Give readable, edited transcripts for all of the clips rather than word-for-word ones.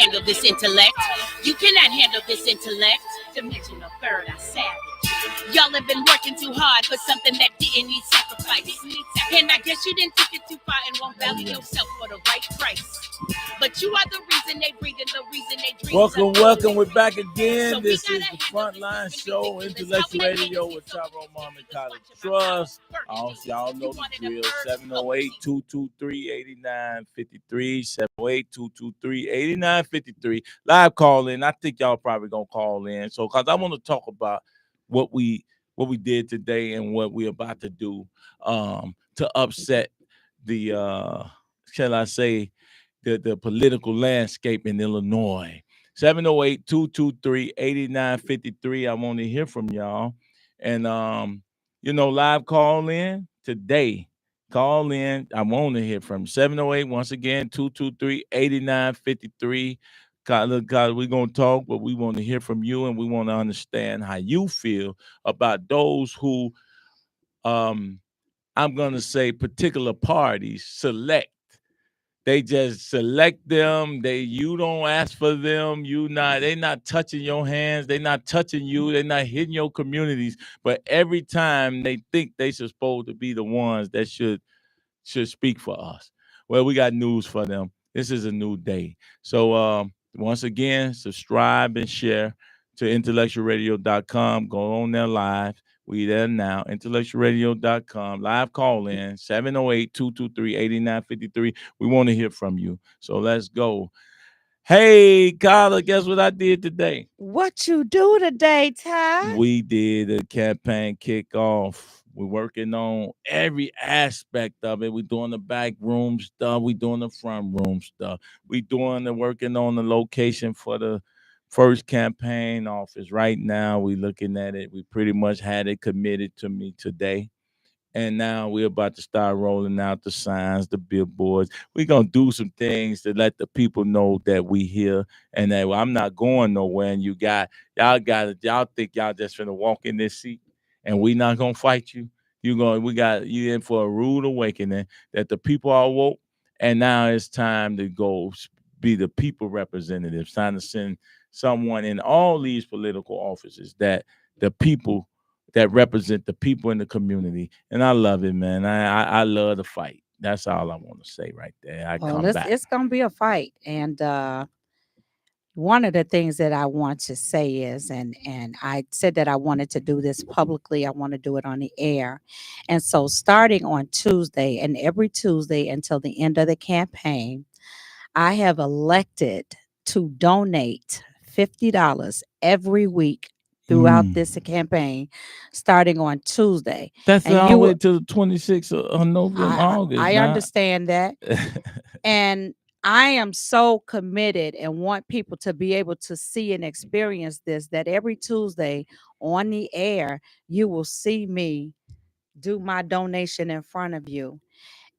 handle this intellect. You cannot handle this intellect. Dimensional third, I savage. Y'all have been working too hard for something that didn't need sacrifice. And I guess you didn't take it too far and won't value yourself for the right price. But you are the reason they breathe and the reason they dream. Welcome. We're back again. So this is the Frontline Show, Intellectual Radio with Tyrone Mom and College Trust. Y'all know the drill. 708-223-8953. 708-223-8953. Live call in. I think y'all probably gonna call in. So because I want to talk about what we did today and what we're about to do to upset the shall I say the political landscape in Illinois. 708-223-8953. I want to hear from y'all. And live call in today. Call in. I want to hear from 708 once again 223-8953. God, we're going to talk, but we want to hear from you, and we want to understand how you feel about those who, I'm going to say, particular parties select. They just select them. You don't ask for them. They're not touching your hands. They're not touching you. They're not hitting your communities. But every time they think they're supposed to be the ones that should speak for us. Well, we got news for them. This is a new day. So, once again, subscribe and share to IntellectualRadio.com. Go on there live. We there now. IntellectualRadio.com. Live call in 708-223-8953. We want to hear from you. So let's go. Hey, Carla, guess what I did today? What you do today, Ty? We did a campaign kickoff. We're working on every aspect of it. We're doing the back room stuff. We're doing the front room stuff. We're working on the location for the first campaign office. Right now, we're looking at it. We pretty much had it committed to me today. And now we're about to start rolling out the signs, the billboards. We're going to do some things to let the people know that we here and that I'm not going nowhere. And y'all think y'all just finna walk in this seat. And we not gonna fight you. We got you in for a rude awakening that the people are woke, and now it's time to go be the people representatives. Time to send someone in all these political offices that the people that represent the people in the community. And I love it, man. I love the fight. That's all I want to say right there. It's gonna be a fight, and one of the things that I want to say is, and I said that I wanted to do this publicly. I want to do it on the air. And so starting on Tuesday and every Tuesday until the end of the campaign, I have elected to donate $50 every week throughout this campaign, starting on Tuesday. That's all the way to the 26th of November, August. I understand that. And I am so committed and want people to be able to see and experience this, that every Tuesday on the air, you will see me do my donation in front of you.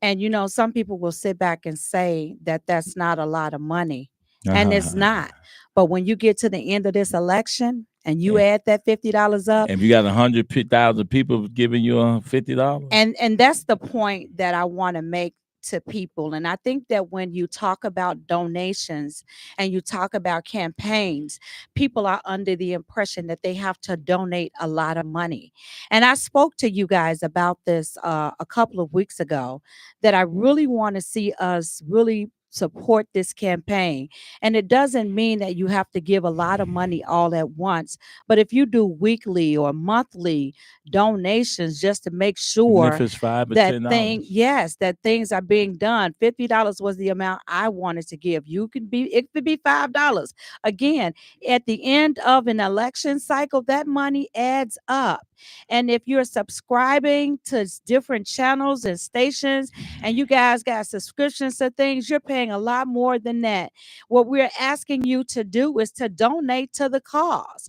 And, some people will sit back and say that that's not a lot of money. And it's not. But when you get to the end of this election and you add that $50 up. And if you got 100,000 people giving you $50. And that's the point that I want to make to people. And I think that when you talk about donations and you talk about campaigns, people are under the impression that they have to donate a lot of money. And I spoke to you guys about this a couple of weeks ago, that I really want to see us really support this campaign. And it doesn't mean that you have to give a lot of money all at once, but if you do weekly or monthly donations just to make sure if it's $5 or $10. that things are being done. $50 was the amount I wanted to give. It could be $5. Again, at the end of an election cycle, that money adds up. And if you're subscribing to different channels and stations and you guys got subscriptions to things, you're paying a lot more than that. What we're asking you to do is to donate to the cause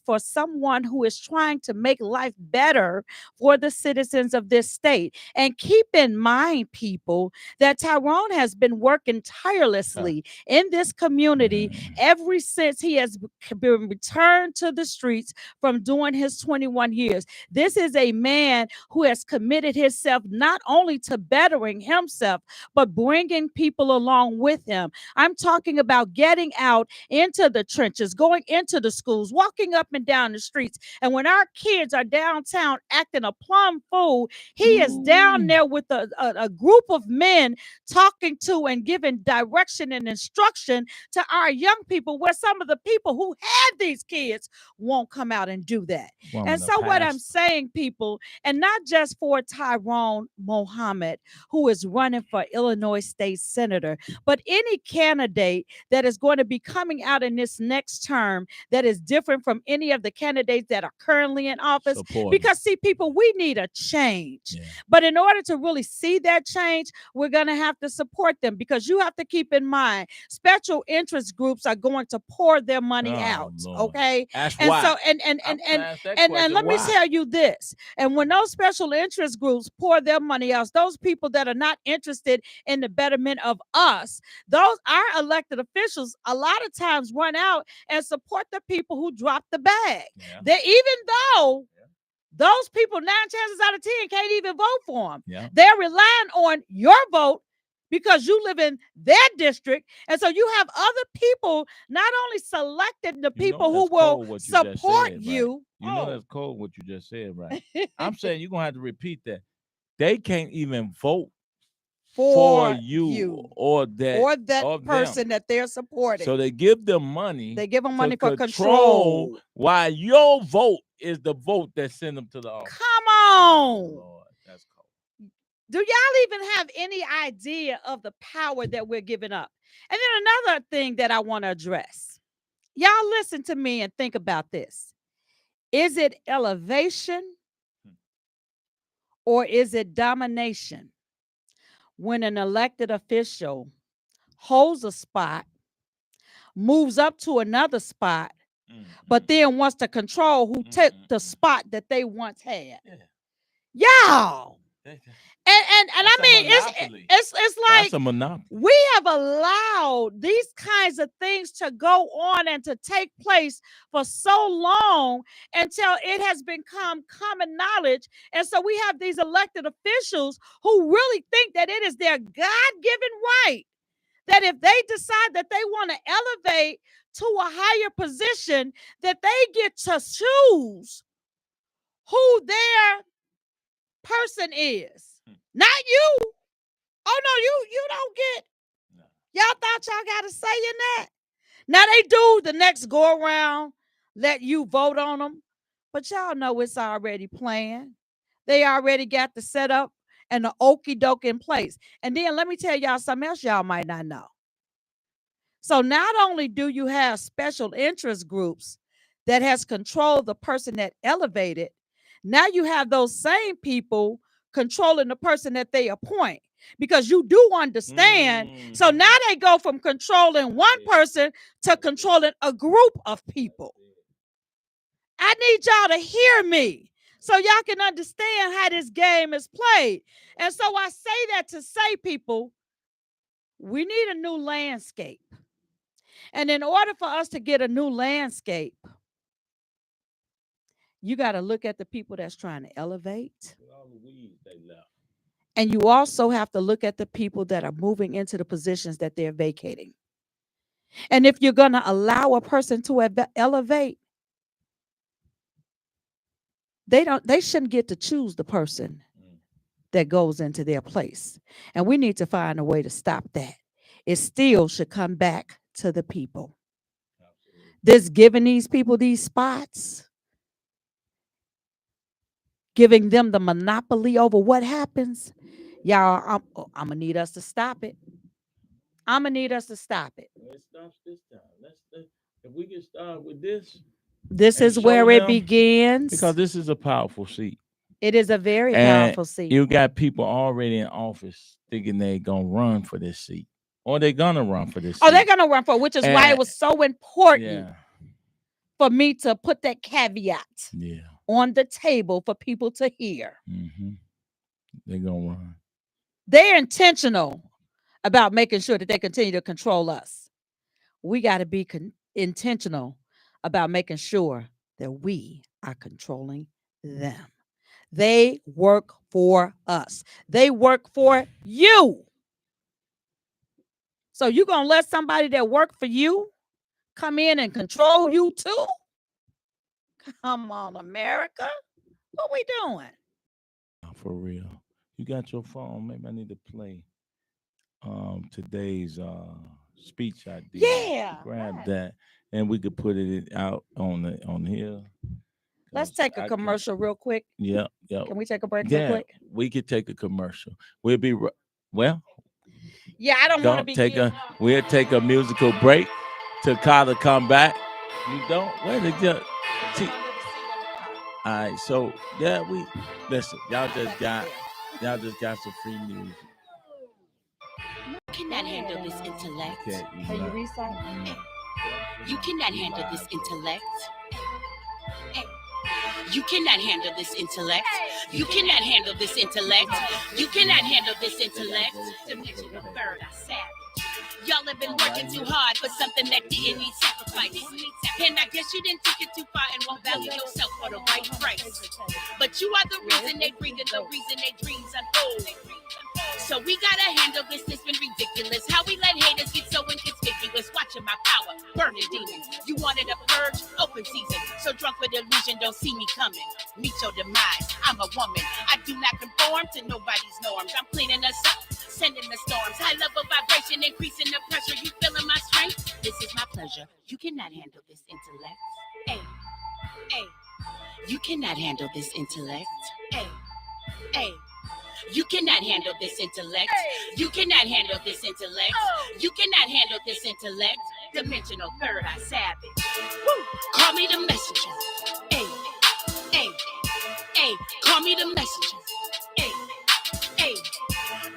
for someone who is trying to make life better for the citizens of this state. And keep in mind, people, that Tyrone has been working tirelessly in this community ever since he has been returned to the streets from doing his 21 years. This is a man who has committed himself not only to bettering himself, but bringing people people along with him. I'm talking about getting out into the trenches, going into the schools, walking up and down the streets. And when our kids are downtown acting a plum fool, he is down there with a group of men talking to and giving direction and instruction to our young people, where some of the people who had these kids won't come out and do that. And so what I'm saying, people, and not just for Tyrone Mohammed, who is running for Illinois State Senator, but any candidate that is going to be coming out in this next term that is different from any of the candidates that are currently in office. Because, see, people, we need a change. Yeah. But in order to really see that change, we're going to have to support them, because you have to keep in mind, special interest groups are going to pour their money out. Lord. Okay. That's and why. So and let me tell you this. And when those special interest groups pour their money out, those people that are not interested in the betterment of us, those our elected officials a lot of times run out and support the people who drop the bag. Yeah. They, even though those people 9 chances out of 10 can't even vote for them. Yeah. They're relying on your vote because you live in their district. And so you have other people not only selected the people who will support you. You know that's cold what you just said, right? I'm saying you're going to have to repeat that. They can't even vote for you or that person that they're supporting. So they give them money. They give them money for control. While your vote is the vote that send them to the office. Come on. Lord, that's cold. Do y'all even have any idea of the power that we're giving up? And then another thing that I want to address. Y'all listen to me and think about this. Is it elevation or is it domination when an elected official holds a spot, moves up to another spot, but then wants to control who took the spot that they once had? Y'all. And I mean, it's like that's a monopoly. We have allowed these kinds of things to go on and to take place for so long until it has become common knowledge. And so we have these elected officials who really think that it is their God-given right that if they decide that they want to elevate to a higher position, that they get to choose who their person is. Not you. Oh no, you don't get. No. Y'all thought y'all got a say in that. Now they do the next go around, let you vote on them, but y'all know it's already planned. They already got the setup and the okie doke in place. And then let me tell y'all something else y'all might not know. So not only do you have special interest groups that has controlled the person that elevated, now you have those same people controlling the person that they appoint, because you do understand. So now they go from controlling one person to controlling a group of people. I need y'all to hear me so y'all can understand how this game is played. And so I say that to say, people, we need a new landscape. And in order for us to get a new landscape, you got to look at the people that's trying to elevate. And you also have to look at the people that are moving into the positions that they're vacating. And if you're going to allow a person to elevate, they shouldn't get to choose the person that goes into their place. And we need to find a way to stop that. It still should come back to the people. This giving these people these spots, giving them the monopoly over what happens, y'all, I'm going to need us to stop it. I'm going to need us to stop it. It stops this time. If we can start with this. This is where it begins. Because this is a powerful seat. It is a very powerful seat. You got people already in office thinking they're going to run for this seat. Or they're going to run for this seat. Oh, they're going to run for it, which is why it was so important for me to put that caveat on the table for people to hear. Mm-hmm. They're going to run. They're intentional about making sure that they continue to control us. We got to be intentional about making sure that we are controlling them. They work for us. They work for you. So you gonna let somebody that work for you come in and control you too? Come on, America. What we doing? For real. You got your phone? Maybe I need to play today's speech idea. Yeah. Grab Right. that, and we could put it out on here. Let's 'Cause take a I commercial real quick. Yeah. Can we take a break real Yeah, quick? we could take a commercial. We'll be well. Yeah, I don't want to Don't be take getting a. We'll take a musical break to Carla come back. You don't. Where did you? See, all right. So yeah, we listen. Y'all just got some free music. Cannot handle this intellect. Okay, Can you reset? You cannot handle this intellect. You cannot handle this intellect. You cannot handle this intellect. You cannot handle this intellect. Dimensional third, I savage. Y'all have been working too hard for something that didn't need sacrifice. And I guess you didn't take it too far and won't value yourself for the right price. But you are the reason they breathe and the reason they dreams unfold. So we gotta handle this, it's been ridiculous. How we let haters get so inconspicuous. Watching my power, burning demons. You wanted a purge, open season. So drunk with illusion, don't see me coming. Meet your demise, I'm a woman. I do not conform to nobody's norms. I'm cleaning us up, sending the storms. High level vibration, increasing the pressure. You feeling my strength? This is my pleasure. You cannot handle this intellect. Hey, hey. You cannot handle this intellect. Hey, hey. You cannot handle this intellect. You cannot handle this intellect. You cannot handle this intellect. Dimensional third eye savage. Woo. Call me the messenger. Hey, hey, hey. Call me the messenger. Hey, hey.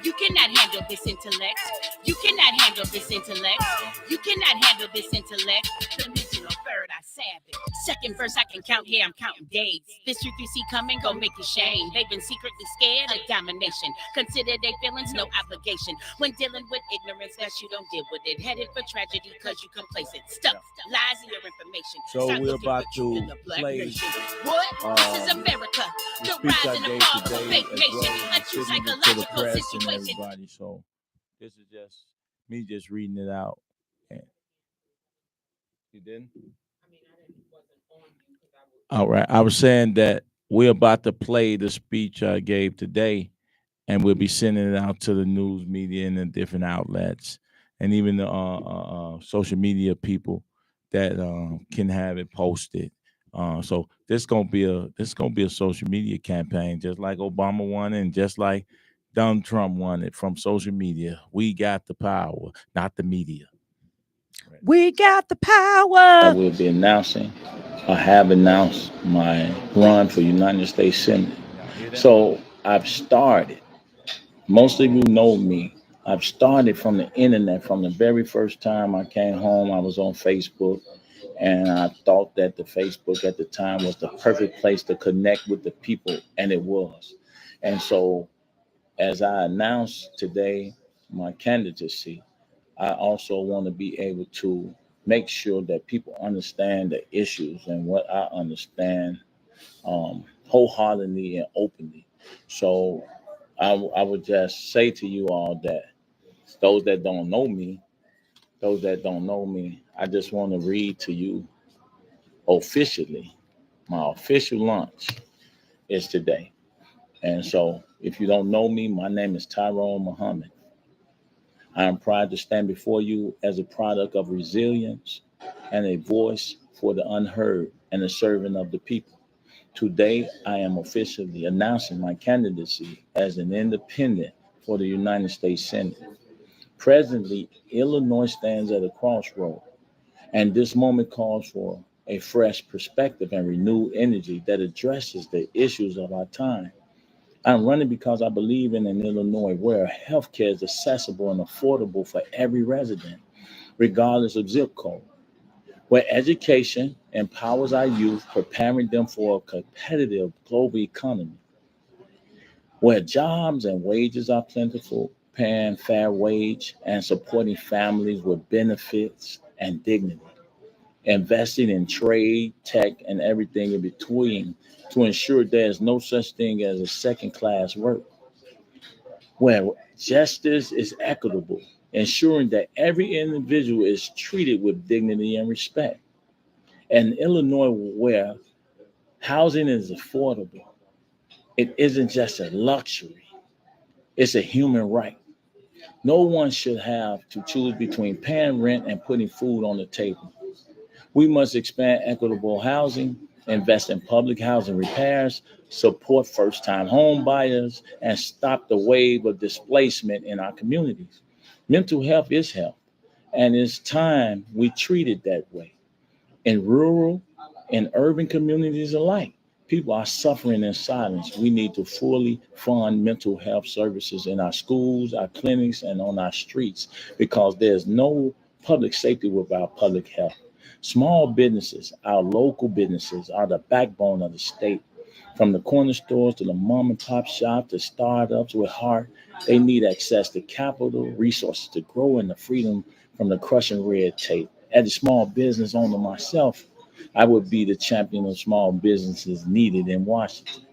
You cannot handle this intellect. You cannot handle this intellect. You cannot handle this intellect. Dimensional third eye savage. Second verse I can count, yeah, I'm counting days. This truth you see coming, gon' make you shame. They've been secretly scared of domination. Consider their feelings no obligation. When dealing with ignorance, best you don't deal with it. Headed for tragedy cause you complacent. Stuff, lies in your information. So Start we're looking about for truth to in the black play, nation. What? This is America. The speech rise I and the gave fall of a today, fake as nation. well A as true distributed to the psychological press and situation. everybody. So this is just me just reading it out. And you didn't? All right. I was saying that we're about to play the speech I gave today, and we'll be sending it out to the news media and the different outlets, and even the social media people that can have it posted. So this gonna be a social media campaign, just like Obama won it, and just like Donald Trump won it from social media. We got the power, not the media. We got the I power. will be announcing, I have announced my run for United States Senate. So I've started. Most of you know me. I've started from the internet. From the very first time I came home, I was on Facebook, and I thought that the Facebook at the time was the perfect place to connect with the people, and it was. And so, as I announced today my candidacy, I also want to be able to make sure that people understand the issues and what I understand wholeheartedly and openly. So I would just say to you all that those that don't know me, I just want to read to you officially. My official launch is today. And so if you don't know me, my name is Tyrone Muhammad. I am proud to stand before you as a product of resilience and a voice for the unheard and a servant of the people. Today, I am officially announcing my candidacy as an independent for the United States Senate. Presently, Illinois stands at a crossroad, and this moment calls for a fresh perspective and renewed energy that addresses the issues of our time. I'm running because I believe in an Illinois where healthcare is accessible and affordable for every resident, regardless of zip code, where education empowers our youth, preparing them for a competitive global economy, where jobs and wages are plentiful, paying fair wage and supporting families with benefits and dignity, investing in trade, tech, and everything in between to ensure there is no such thing as a second class work, where justice is equitable ensuring that every individual is treated with dignity and respect. And Illinois, where housing is affordable, it isn't just a luxury, it's a human right. No one should have to choose between paying rent and putting food on the table. We must expand equitable housing, invest in public housing repairs, support first time home buyers, and stop the wave of displacement in our communities. Mental health is health, and it's time we treat it that way. In rural and urban communities alike, people are suffering in silence. We need to fully fund mental health services in our schools, our clinics, and on our streets because there's no public safety without public health. Small businesses, our local businesses, are the backbone of the state. From the corner stores to the mom and pop shop to startups with heart, they need access to capital, resources to grow, and the freedom from the crushing red tape. As a small business owner myself, I would be the champion of small businesses needed in Washington.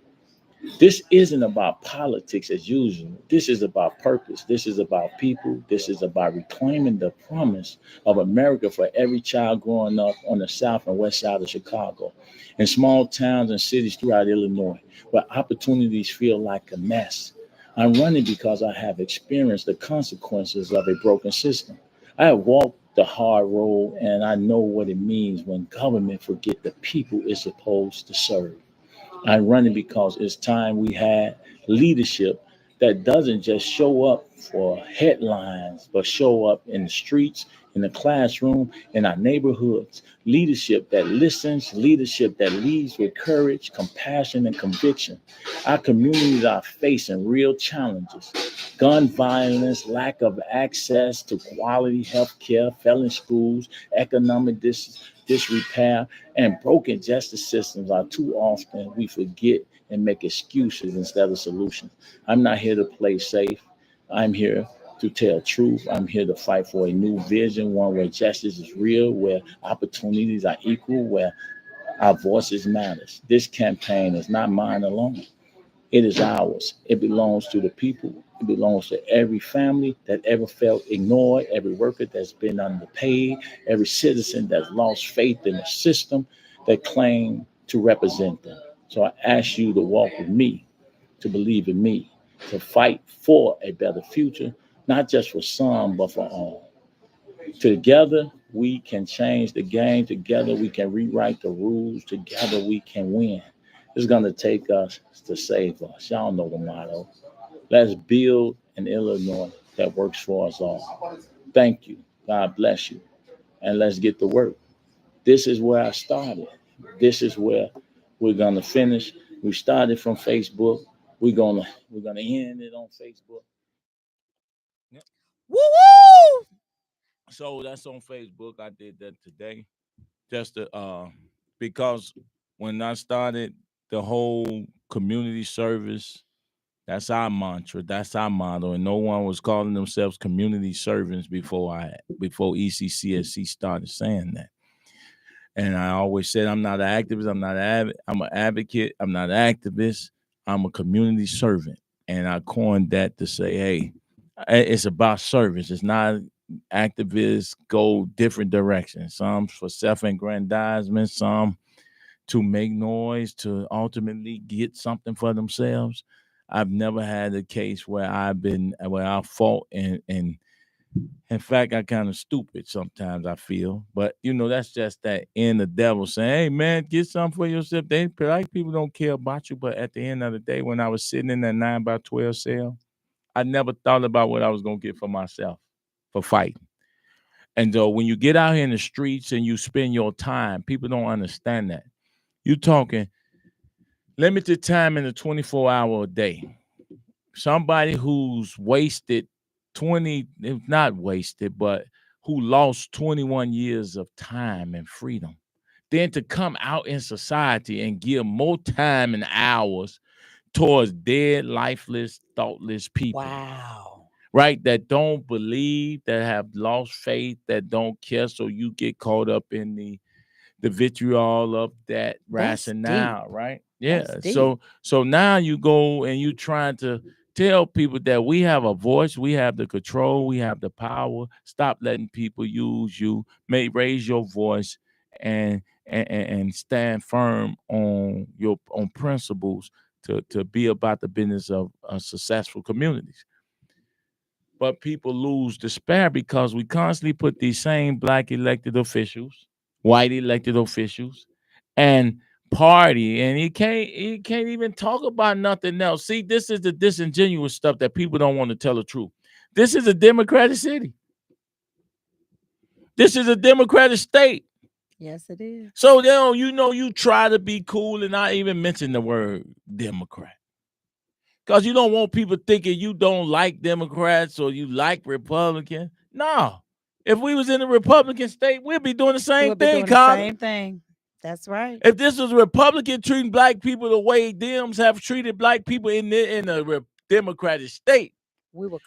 This isn't about politics as usual. This is about purpose. This is about people. This is about reclaiming the promise of America for every child growing up on the south and west side of Chicago, in small towns and cities throughout Illinois, where opportunities feel like a mess. I'm running because I have experienced the consequences of a broken system. I have walked the hard road and I know what it means when government forget the people it's supposed to serve. I'm running because it's time we had leadership that doesn't just show up for headlines, but show up in the streets, in the classroom, in our neighborhoods. Leadership that listens, leadership that leads with courage, compassion, and conviction. Our communities are facing real challenges: gun violence, lack of access to quality health care, failing schools, economic disrepair, and broken justice systems are too often we forget and make excuses instead of solutions. I'm not here to play safe. I'm here to tell truth. I'm here to fight for a new vision, one where justice is real, where opportunities are equal, where our voices matters. This campaign is not mine alone. It is ours. It belongs to the people. It belongs to every family that ever felt ignored, every worker that's been underpaid, every citizen that's lost faith in the system that claimed to represent them. So I ask you to walk with me, to believe in me, to fight for a better future, not just for some, but for all. Together, we can change the game. Together, we can rewrite the rules. Together, we can win. It's going to take us to save us. Y'all know the motto. Let's build an Illinois that works for us all. Thank you. God bless you. And let's get to work. This is where I started. This is where we're going to finish. We started from Facebook. We're gonna end it on Facebook. Yep. Woo woo! So that's on Facebook. I did that today, just to, because when I started the whole community service, that's our mantra, that's our motto, and no one was calling themselves community servants before ECCSC started saying that. And I always said I'm not an activist, I'm an advocate, I'm not an activist, I'm a community servant. And I coined that to say, hey, it's about service. It's not activists go different directions. Some for self-aggrandizement, some to make noise, to ultimately get something for themselves. I've never had a case where I fought and in fact, I kind of stupid sometimes, I feel. But, that's just that in the devil saying, hey, man, get something for yourself. They like people don't care about you. But at the end of the day, when I was sitting in that 9x12 cell, I never thought about what I was going to get for myself for fighting. And so when you get out here in the streets and you spend your time, people don't understand that. You talking limited time in a 24-hour a day. Somebody who's wasted 20, if not wasted, but who lost 21 years of time and freedom. Then to come out in society and give more time and hours towards dead, lifeless, thoughtless people. Wow. Right? That don't believe, that have lost faith, that don't care. So you get caught up in the vitriol of that That's rationale, deep. right? Yeah. That's deep. So now you go and you trying to tell people that we have a voice, we have the control, we have the power. Stop letting people use you. Raise your voice and stand firm on your own principles to be about the business of successful communities. But people lose despair because we constantly put these same black elected officials, white elected officials, and party, and he can't even talk about nothing else. See, this is the disingenuous stuff that people don't want to tell the truth. This is a democratic city. This is a democratic state. Yes, it is. So then, you try to be cool and not even mention the word Democrat. Because you don't want people thinking you don't like Democrats or you like Republicans. No. If we was in a Republican state, we'd be doing the same thing, Colin. Same thing. That's right. If this was a Republican treating black people the way Dems have treated black people in a Democratic state, we would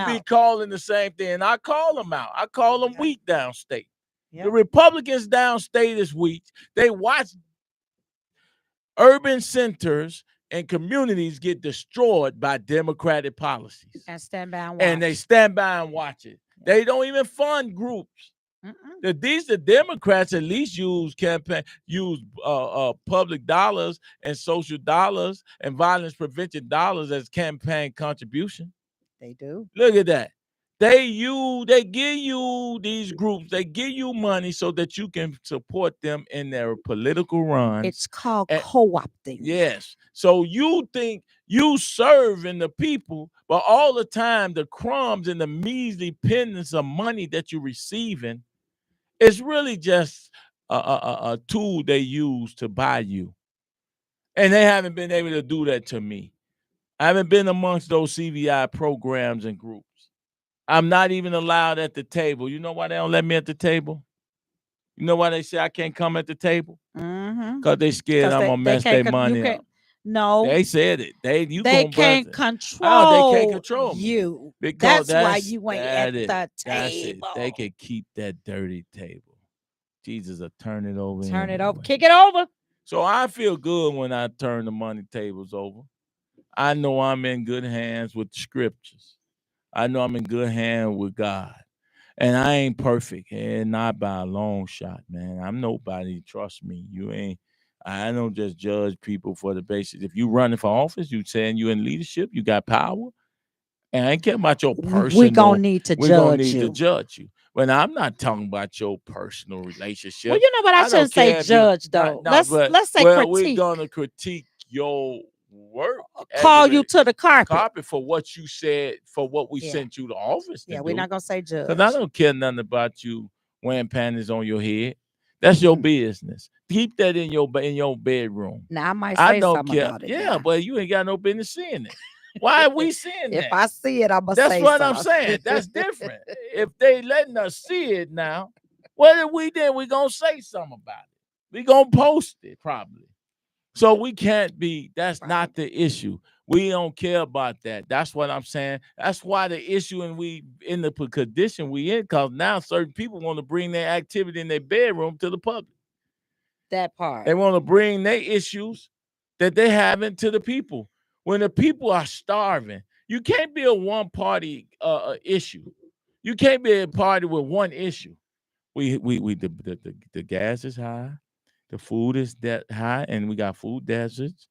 be calling the same thing. And I call them out. I call them weak downstate. Yep. The Republicans downstate is weak. They watch urban centers and communities get destroyed by Democratic policies. And stand by and watch. And they stand by and watch it. Yep. They don't even fund groups. The Democrats at least use public dollars and social dollars and violence prevention dollars as campaign contribution. They do. Look at that. They give you these groups, they give you money so that you can support them in their political runs. It's called co-opting. Yes. So you think you serving the people, but all the time the crumbs and the measly pittance of money that you're receiving, it's really just a tool they use to buy you. And they haven't been able to do that to me. I haven't been amongst those CVI programs and groups. I'm not even allowed at the table. You know why they don't let me at the table? You know why they say I can't come at the table? Because they scared I'm going to mess their money up. No. They said it. They can't control they can't control you. Because that's why you ain't at the table. They can keep that dirty table. Jesus will turn it over. Turn it over. Kick it over. So I feel good when I turn the money tables over. I know I'm in good hands with the scriptures. I know I'm in good hands with God. And I ain't perfect, and not by a long shot, man. I'm nobody. Trust me. I don't just judge people for the basis. If you running for office, you saying you in leadership, you got power. And I ain't care about your personal. We're going to need to judge you. But I'm not talking about your personal relationship. Well, you know what? I shouldn't say judge, though. Let's say critique. We're going to critique your work. Call you to the carpet for what you said, for what we sent you to office to do. We're not going to say judge. Because I don't care nothing about you wearing panties on your head. That's your business. Keep that in your bedroom. Now, I might say something about it. Yeah, but you ain't got no business seeing it. Why are we seeing that? If I see it, I'm going to say something. That's what I'm saying. That's different. If they letting us see it now, what if we did? We're going to say something about it. We're going to post it probably. So we can't be, that's not the issue. We don't care about that. That's what I'm saying. That's why the issue and we in the condition we in, because now certain people want to bring their activity in their bedroom to the public. That part. They want to bring their issues that they having to the people. When the people are starving, you can't be a one-party issue. You can't be a party with one issue. The gas is high. The food is that high, and we got food deserts.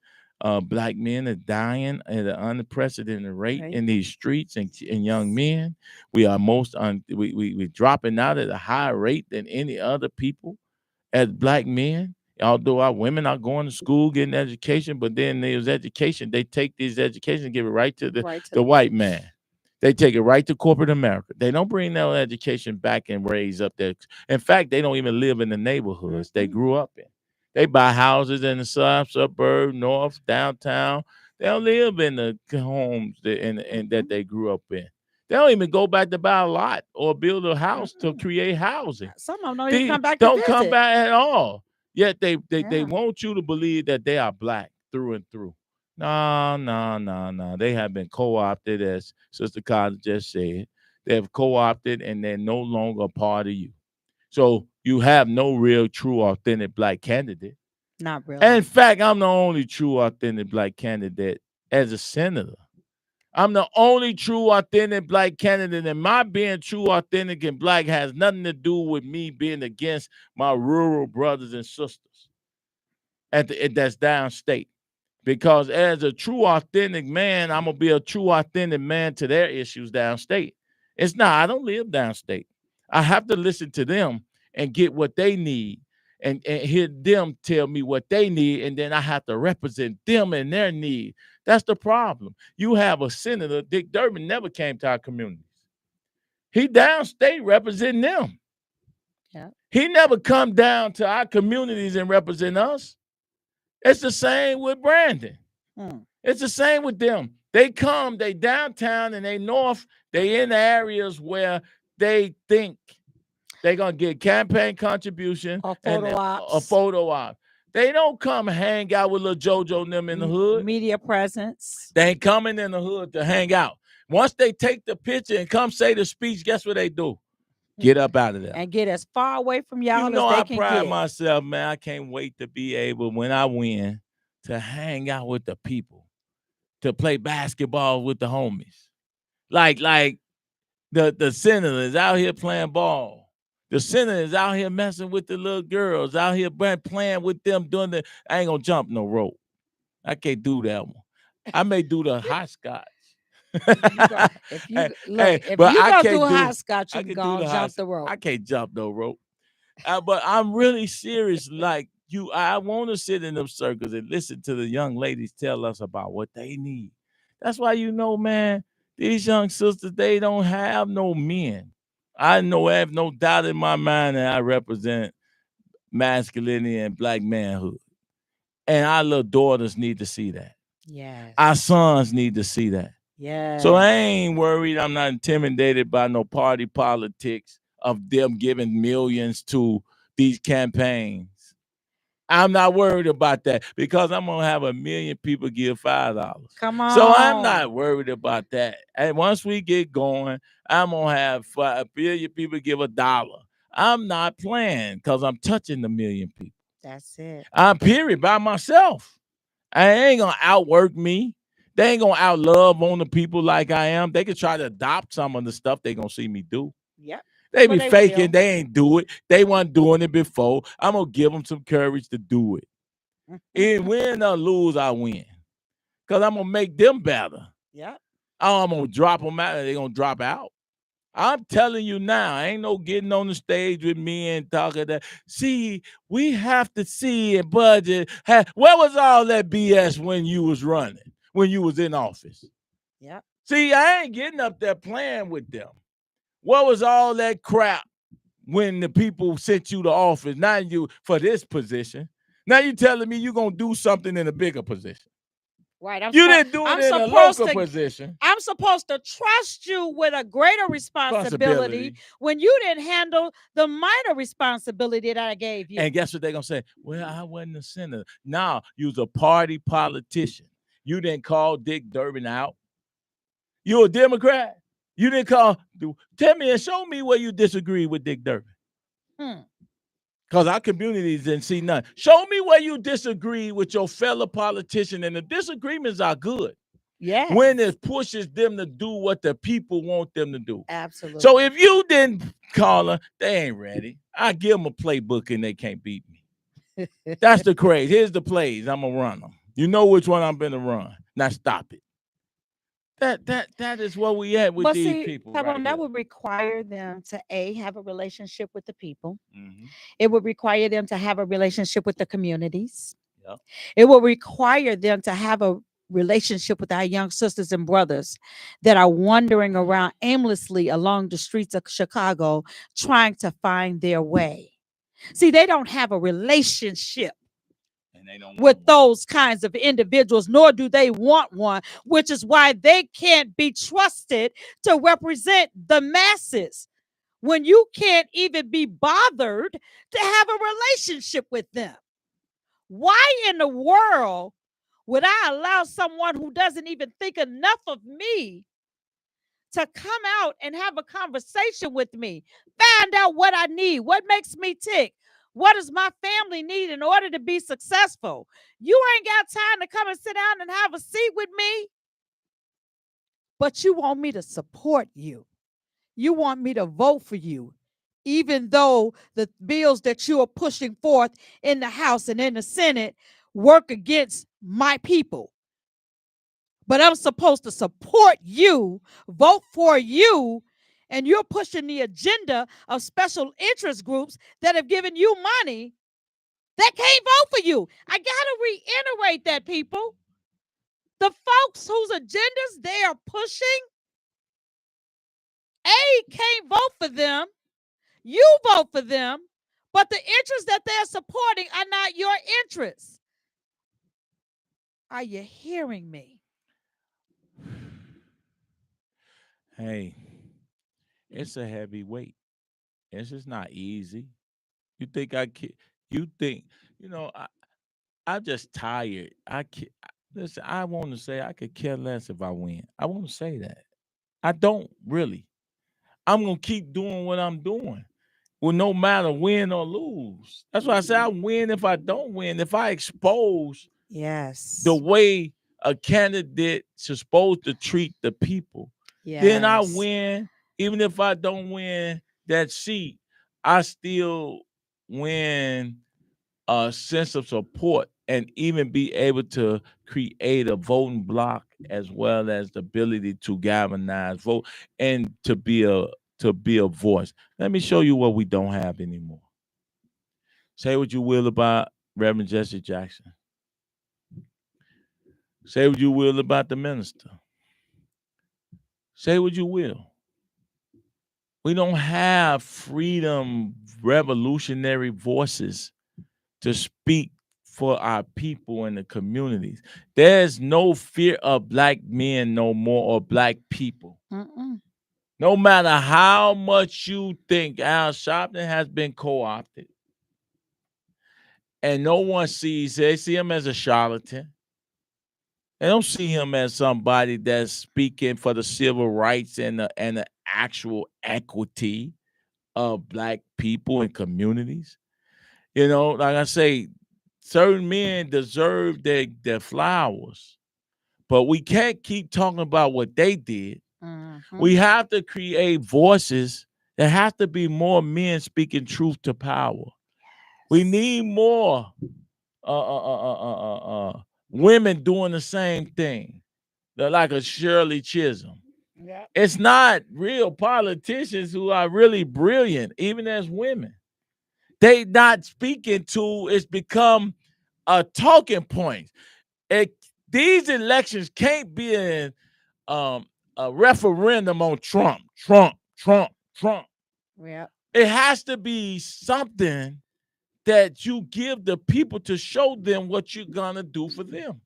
Black men are dying at an unprecedented rate in these streets, and young men. We are we're dropping out at a higher rate than any other people as black men. Although our women are going to school, getting education, but then there's education. They take these education and give it right to the white man. They take it right to corporate America. They don't bring that education back and raise up there. In fact, they don't even live in the neighborhoods they grew up in. They buy houses in the suburb, north, downtown. They don't live in the homes that they grew up in. They don't even go back to buy a lot or build a house to create housing. Some of them don't even come back. Don't come back at all. Yet they want you to believe that they are black through and through. No. They have been co-opted, as Sister Carter just said. They have co-opted, and they're no longer a part of you. So you have no real, true, authentic black candidate. Not really. And in fact, I'm the only true, authentic black candidate as a senator. I'm the only true, authentic black candidate, and my being true, authentic, and black has nothing to do with me being against my rural brothers and sisters that's downstate. Because as a true, authentic man, I'm going to be a true, authentic man to their issues downstate. It's not, I don't live downstate. I have to listen to them and get what they need and hear them tell me what they need, and then I have to represent them and their need. That's the problem. You have a senator, Dick Durbin, never came to our communities. He downstate representing them. Yeah. He never come down to our communities and represent us. It's the same with Brandon. It's the same with them. They come, they downtown and they north, they in the areas where they think they're going to get campaign contribution or photo ops. A photo op. They don't come hang out with little JoJo and them in the hood. Media presence. They ain't coming in the hood to hang out. Once they take the picture and come say the speech, guess what they do? Get up out of there. And get as far away from y'all as they can get. I pride myself, man. I can't wait to be able, when I win, to hang out with the people, to play basketball with the homies. Like the senator is out here playing ball. The senator is out here messing with the little girls, out here playing with them, doing I ain't gonna jump no rope. I can't do that one. I may do the hopscotch. If you go do a hopscotch, you can go jump the rope. I can't jump no rope. But I'm really serious. Like I want to sit in them circles and listen to the young ladies tell us about what they need. That's why, man, these young sisters, they don't have no men. I have no doubt in my mind that I represent masculinity and black manhood. And our little daughters need to see that. Yes. Our sons need to see that. Yeah. So I ain't worried. I'm not intimidated by no party politics of them giving millions to these campaigns. I'm not worried about that because I'm going to have 1 million people give $5. Come on. So I'm not worried about that. And once we get going, I'm going to have 1 billion people give $1. I'm not playing because I'm touching 1 million people. That's it. I'm period by myself. I ain't going to outwork me. They ain't going to outlove on the people like I am. They could try to adopt some of the stuff they going to see me do. Yep. They be faking. They ain't do it. They weren't doing it before. I'm going to give them some courage to do it. And win or lose, I win. Because I'm going to make them better. Yeah. I'm going to drop them out and they're going to drop out. I'm telling you now, ain't no getting on the stage with me and talking that. See, we have to see and budget. Where was all that BS when you was running, when you was in office? Yeah. See, I ain't getting up there playing with them. What was all that crap when the people sent you to office? Now you for this position. Now you telling me you're going to do something in a bigger position. Right. You didn't do it in a local position. I'm supposed to trust you with a greater responsibility when you didn't handle the minor responsibility that I gave you. And guess what they're going to say? Well, I wasn't a senator. No, you was a party politician. You didn't call Dick Durbin out. You a Democrat. You didn't call. Tell me and show me where you disagree with Dick Durbin. Because our communities didn't see none. Show me where you disagree with your fellow politician, and the disagreements are good. Yeah. When it pushes them to do what the people want them to do. Absolutely. So if you didn't call her, they ain't ready. I give them a playbook and they can't beat me. That's the craze. Here's the plays. I'm gonna run them. You know which one I'm gonna run. Now stop it. That is what we at with these people. That would require them to have a relationship with the people. Mm-hmm. It would require them to have a relationship with the communities. Yep. It will require them to have a relationship with our young sisters and brothers that are wandering around aimlessly along the streets of Chicago trying to find their way. See, they don't have a relationship with those kinds of individuals, nor do they want one, which is why they can't be trusted to represent the masses when you can't even be bothered to have a relationship with them. Why in the world would I allow someone who doesn't even think enough of me to come out and have a conversation with me, find out what I need, what makes me tick? What does my family need in order to be successful? You ain't got time to come and sit down and have a seat with me. but you want me to support you. You want me to vote for you, even though the bills that you are pushing forth in the House and in the Senate work against my people. But I'm supposed to support you, vote for you, and you're pushing the agenda of special interest groups that have given you money that can't vote for you. I got to reiterate that, people. The folks whose agendas they are pushing, can't vote for them. You vote for them, but the interests that they're supporting are not your interests. Are you hearing me? Hey, it's a heavy weight. It's just not easy. You think you think, I'm just tired. Listen, I want to say I could care less if I win. I want to say that. I don't really. I'm going to keep doing what I'm doing. Well, no matter win or lose. That's why I say I win if I don't win. If I expose the way a candidate is supposed to treat the people, then I win. Even if I don't win that seat, I still win a sense of support and even be able to create a voting block as well as the ability to galvanize vote and to be a voice. Let me show you what we don't have anymore. Say what you will about Reverend Jesse Jackson. Say what you will about the minister. Say what you will. We don't have freedom, revolutionary voices to speak for our people in the communities. There's no fear of black men no more or black people. No matter how much you think Al Sharpton has been co-opted, and no one they see him as a charlatan. They don't see him as somebody that's speaking for the civil rights and the actual equity of black people and communities. Like I say, certain men deserve their flowers, but we can't keep talking about what they did. We have to create voices. There have to be more men speaking truth to power. We need more women doing the same thing. They're like a Shirley Chisholm. Yep. It's not real politicians who are really brilliant, even as women. They not speaking to, it's become a talking point. These elections can't be a referendum on Trump. Yeah. It has to be something that you give the people to show them what you're gonna do for them.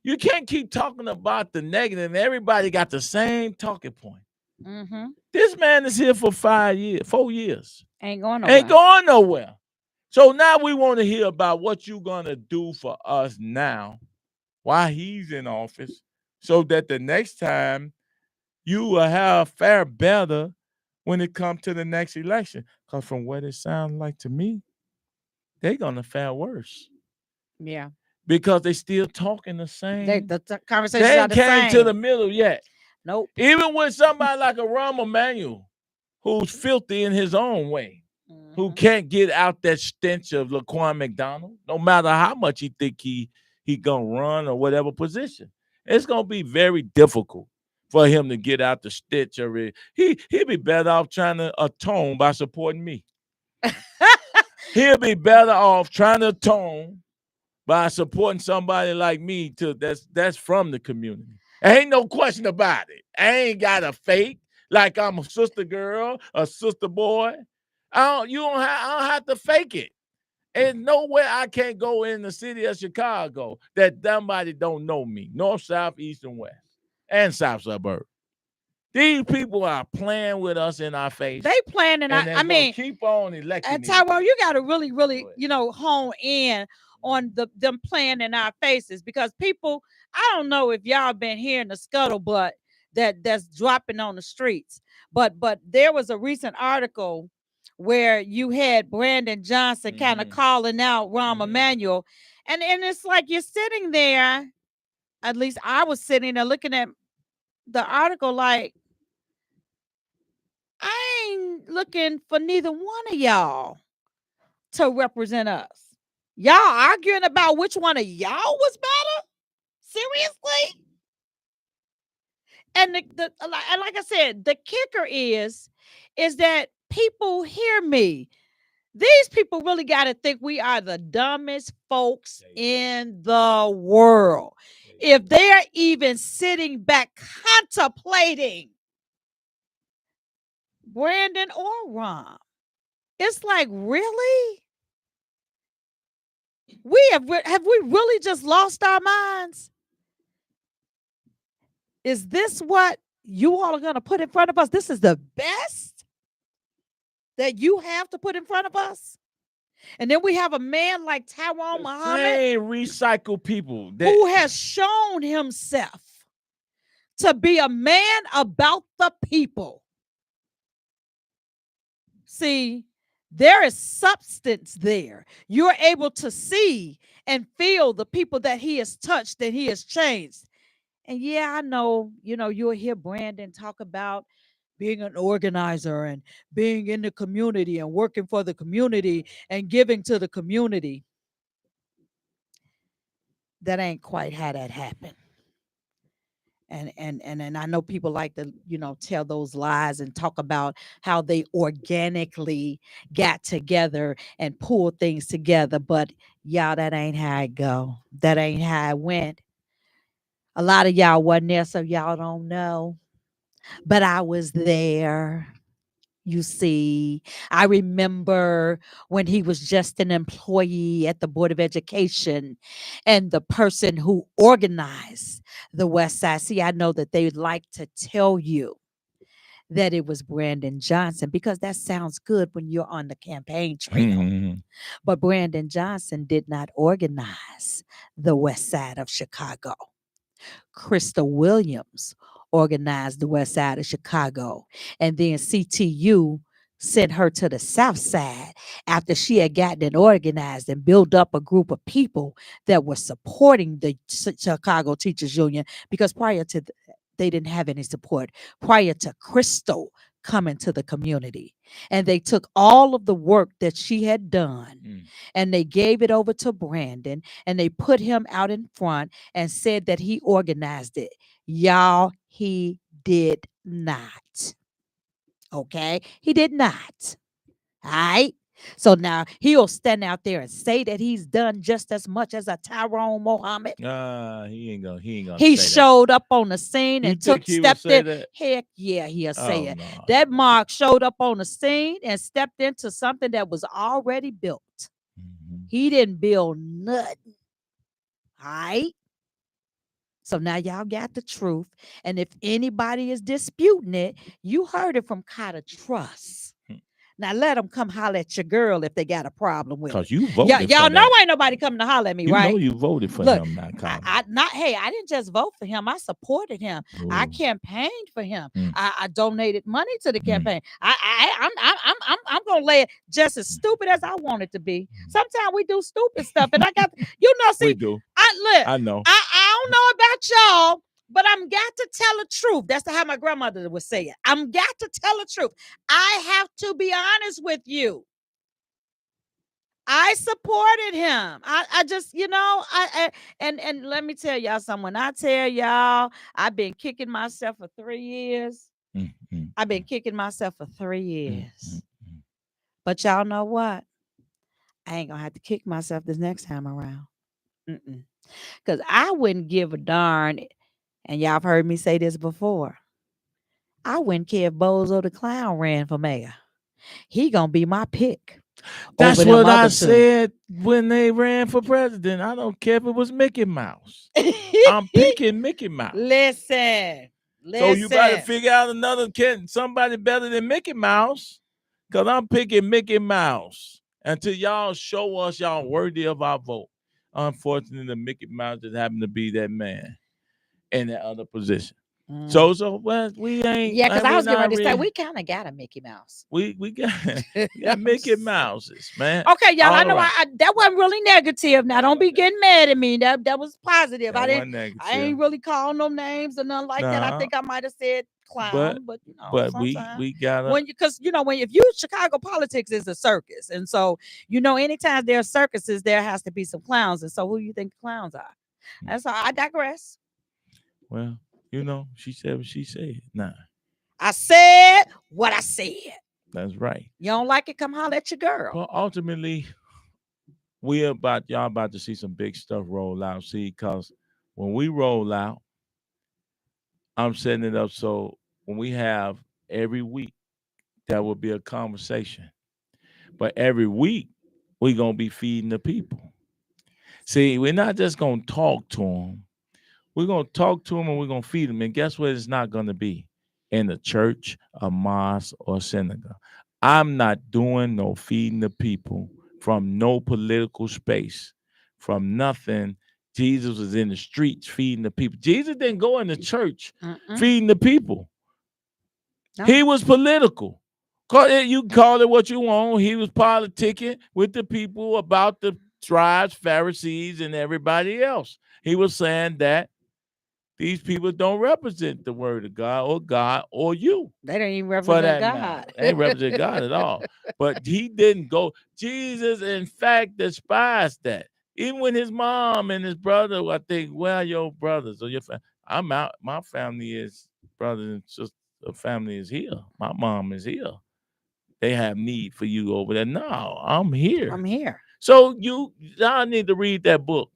You can't keep talking about the negative and everybody got the same talking point. This man is here for 4 years. Ain't going nowhere. So now we want to hear about what you're gonna do for us now while he's in office, so that the next time you will have fare better when it comes to the next election. Because from what it sounds like to me, they're gonna fare worse. Yeah. Because they still talking the same. The conversations they are the same. came to the middle yet. Nope. Even with somebody like a Rahm Emanuel, who's filthy in his own way, who can't get out that stench of Laquan McDonald, no matter how much he think he gonna run or whatever position. It's gonna be very difficult for him to get out the stench of it. He'll be better off trying to atone by supporting me. He'll be better off trying to atone by supporting somebody like me that's from the community. Ain't no question about it. I ain't got a fake like I'm a sister girl, a sister boy. I don't have to fake it. And nowhere I can't go in the city of Chicago that somebody don't know me. North, south, east, and west, and south suburb. These people are playing with us in our face. They playing I mean, keep on electing. And Tyrone, you got to really, hone in on them playing in our faces, because people, I don't know if y'all been hearing the scuttlebutt that's dropping on the streets, but there was a recent article where you had Brandon Johnson kind of calling out Rahm Emanuel, and it's like you're sitting there. At least I was sitting there looking at the article like, I ain't looking for neither one of y'all to represent us. Y'all arguing about which one of y'all was better? Seriously? And and like I said, the kicker is that people hear me. These people really got to think we are the dumbest folks in the world. If they're even sitting back contemplating Brandon or Ron, it's like, really? Have we really just lost our minds? Is this what you all are going to put in front of us? This is the best that you have to put in front of us? And then we have a man like Tyrone Muhammad. Recycle people. Who has shown himself to be a man about the people. See, there is substance there. You're able to see and feel the people that he has touched, that he has changed. And yeah, I know, you'll hear Brandon talk about being an organizer and being in the community and working for the community and giving to the community. That ain't quite how that happened. And I know people like to, tell those lies and talk about how they organically got together and pulled things together. But y'all, that ain't how it go. That ain't how it went. A lot of y'all wasn't there, so y'all don't know. But I was there. You see, I remember when he was just an employee at the Board of Education and the person who organized the West Side. See, I know that they'd like to tell you that it was Brandon Johnson because that sounds good when you're on the campaign trail. Mm-hmm. But Brandon Johnson did not organize the West Side of Chicago. Crystal Williams organized the West Side of Chicago. And then CTU sent her to the South Side after she had gotten it organized and built up a group of people that were supporting the Chicago Teachers Union, because prior to they didn't have any support prior to Crystal coming to the community. And they took all of the work that she had done and they gave it over to Brandon and they put him out in front and said that he organized it. Y'all, he did not. Okay? He did not. All right? So now he'll stand out there and say that he's done just as much as a Tyrone Muhammad. He ain't gonna. He showed up on the scene and stepped in. That? Heck yeah, he'll say it. No. That Mark showed up on the scene and stepped into something that was already built. Mm-hmm. He didn't build nothing. All right. So now y'all got the truth. And if anybody is disputing it, you heard it from Cotta Trust. Now let them come holler at your girl if they got a problem with it. Because you voted y'all for know that. ain't nobody coming to holler at me, you right? You know you voted for him, not Colin. I didn't just vote for him. I supported him. Ooh. I campaigned for him. I donated money to the campaign. I'm gonna lay it just as stupid as I want it to be. Sometimes we do stupid stuff, and I got see. We do. I know. I don't know about y'all. But I'm got to tell the truth. That's how my grandmother would say it. I'm got to tell the truth. I have to be honest with you. I supported him. I just, and let me tell y'all something. When I tell y'all, I've been kicking myself for 3 years. I've been kicking myself for 3 years. But y'all know what? I ain't gonna have to kick myself this next time around. Because I wouldn't give a darn. And y'all have heard me say this before. I wouldn't care if Bozo the Clown ran for mayor. He gonna be my pick. That's what I said when they ran for president. I don't care if it was Mickey Mouse. I'm picking Mickey Mouse. Listen. So you got to figure out somebody better than Mickey Mouse, because I'm picking Mickey Mouse until y'all show us y'all worthy of our vote. Unfortunately, the Mickey Mouse just happened to be that man in that other position. So well, we ain't. Yeah, because I we was getting not ready to say really. we kind of got a Mickey Mouse. We got Mickey Mouses, man. Okay, y'all. I All know right. that wasn't really negative. Now don't be getting mad at me. That was positive. That I wasn't didn't. I negative. ain't really call no names or nothing like that. I Nah, think I might have said clown, but but sometimes we gotta. when because when if you Chicago politics is a circus, and so anytime there are circuses, there has to be some clowns, and so who you think the clowns are? That's all. I digress. Well, she said what she said. Nah, I said what I said. that's right. You don't like it? Come holler at your girl. Well, ultimately, y'all about to see some big stuff roll out. See, because when we roll out, I'm setting it up so when we have every week, that will be a conversation. But every week, we're gonna be feeding the people. See, we're not just gonna talk to them. We're gonna talk to them and we're gonna feed them. And guess what? It's not gonna be in a church, a mosque, or a synagogue. I'm not doing no feeding the people from no political space, from nothing. Jesus was in the streets feeding the people. Jesus didn't go in the church feeding the people. No. He was political. You can call it what you want. He was politicking with the people about the scribes, Pharisees, and everybody else. He was saying that these people don't represent the word of God or you. They don't even represent God. They ain't represent God at all. But he didn't go. Jesus, in fact, despised that. Even when his mom and his brother, I think, well, your brothers or your family. I'm out. My family is brothers and sisters. The family is here. My mom is here. They have need for you over there. No, I'm here. I'm here. So y'all need to read that book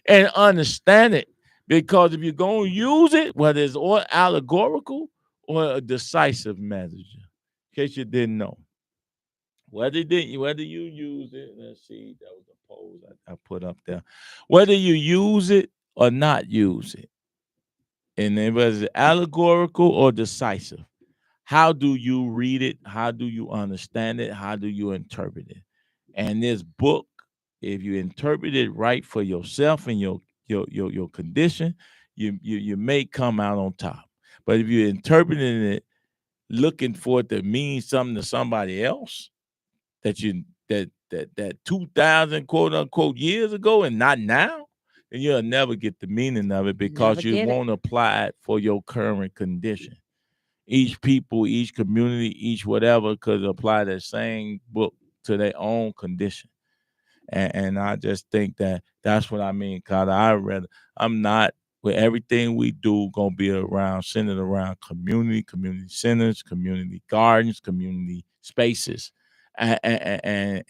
and understand it. Because if you're going to use it, whether it's or allegorical or a decisive message, in case you didn't know. Whether you use it, let's see, that was a poll I put up there. Whether you use it or not use it, and then whether it's allegorical or decisive, how do you read it? How do you understand it? How do you interpret it? And this book, if you interpret it right for yourself and your condition, you may come out on top. But if you're interpreting it, looking for it to mean something to somebody else, that 2,000 quote unquote years ago and not now, then you'll never get the meaning of it because you won't apply it for your current condition. Each people, each community, each whatever could apply that same book to their own condition. And I just think that's what I mean, Carter. I'm not, with everything we do, going to be centered around community centers, community gardens, community spaces. And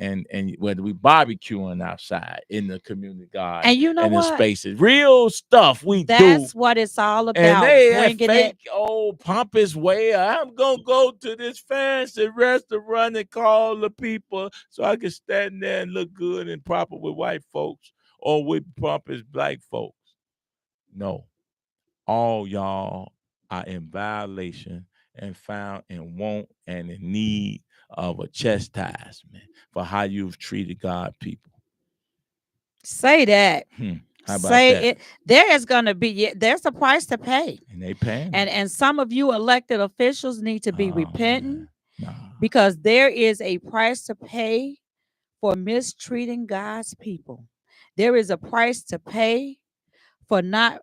whether we barbecuing outside in the community garden and you know and what? the spaces, real stuff we do. That's what it's all about. And they fake old pompous way. I'm gonna go to this fancy restaurant and call the people so I can stand there and look good and proper with white folks or with pompous black folks. No, all y'all are in violation and found in want and in need of a chastisement for how you've treated God people. Say that. How about Say that? It. There is going to be, there's a price to pay. And they paying. And some of you elected officials need to be repenting because there is a price to pay for mistreating God's people. There is a price to pay for not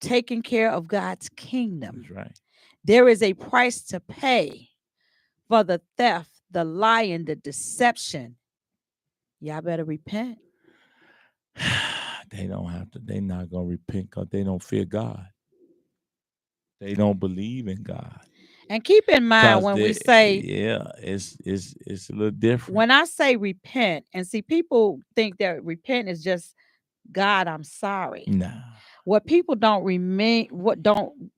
taking care of God's kingdom. That's right. There is a price to pay for the theft, the lying, the deception. Y'all better repent. They don't have to. They're not going to repent because they don't fear God. They don't believe in God. And keep in mind when we say, it's a little different. When I say repent, and see, people think that repent is just, God, I'm sorry. Nah. What people don't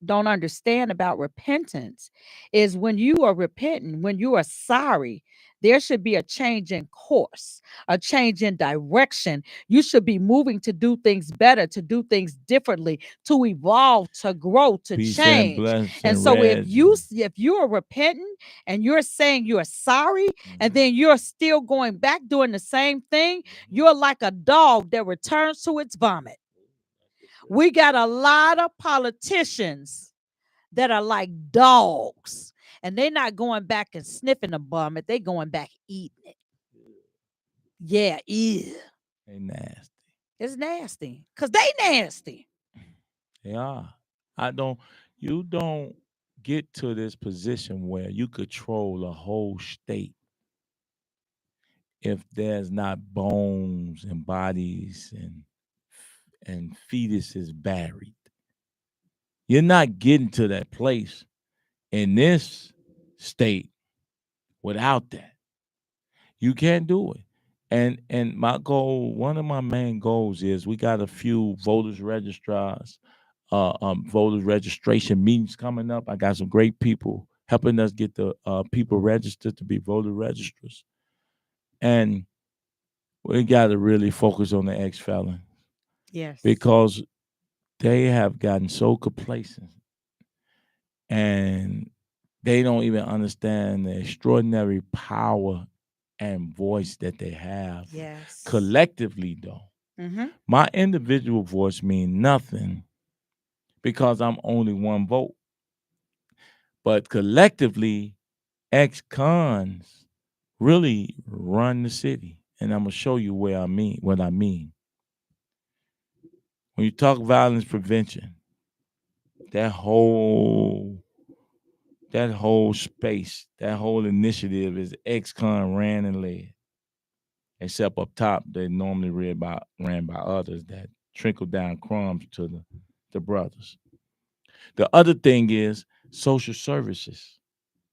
understand about repentance is when you are repenting, when you are sorry, there should be a change in course, a change in direction. You should be moving to do things better, to do things differently, to evolve, to grow, to Peace change. And so if you are repenting and you're saying you're sorry, and then you're still going back doing the same thing, you're like a dog that returns to its vomit. We got a lot of politicians that are like dogs, and they're not going back and sniffing a bum, but they going back eating it. Yeah, ew. They nasty. It's nasty because they nasty. They are. I don't. You don't get to this position where you control a whole state if there's not bones and bodies and fetuses buried. You're not getting to that place in this state without that. You can't do it. And my goal, one of my main goals is we got a few voters registrars, voters registration meetings coming up. I got some great people helping us get the people registered to be voter registrars. And we got to really focus on the ex-felons Yes. because they have gotten so complacent and they don't even understand the extraordinary power and voice that they have. Yes. Collectively, though. Mm-hmm. My individual voice means nothing because I'm only one vote. But collectively, ex-cons really run the city. And I'm going to show you what I mean. When you talk violence prevention, that whole space, that whole initiative is ex-con ran and led. Except up top, they normally ran by others that trickle down crumbs to the brothers. The other thing is social services,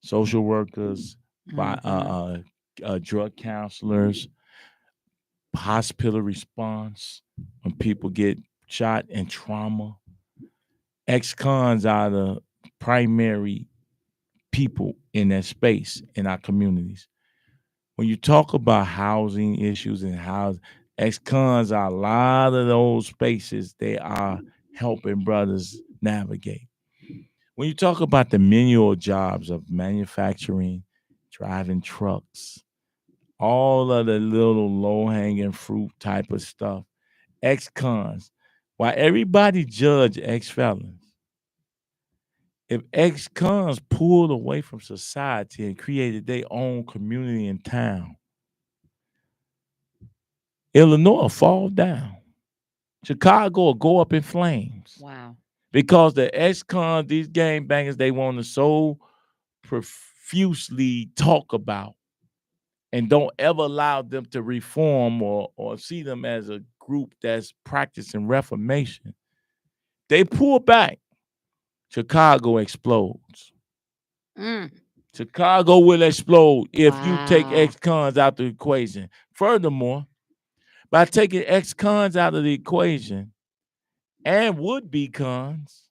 social workers, drug counselors, hospital response when people get shot and trauma. Ex-cons are the primary people in that space in our communities. When you talk about housing issues and housing, ex-cons are a lot of those spaces they are helping brothers navigate. When you talk about the menial jobs of manufacturing, driving trucks, all of the little low-hanging fruit type of stuff, ex-cons, while everybody judge ex-felons, if ex-cons pulled away from society and created their own community in town, Illinois will fall down. Chicago will go up in flames. Wow. Because the ex-cons, these gangbangers, they want to so profusely talk about and don't ever allow them to reform or see them as a group that's practicing reformation. They pull back. Chicago explodes. Chicago will explode if you take ex-cons out the equation. Furthermore, by taking ex-cons out of the equation and would-be cons,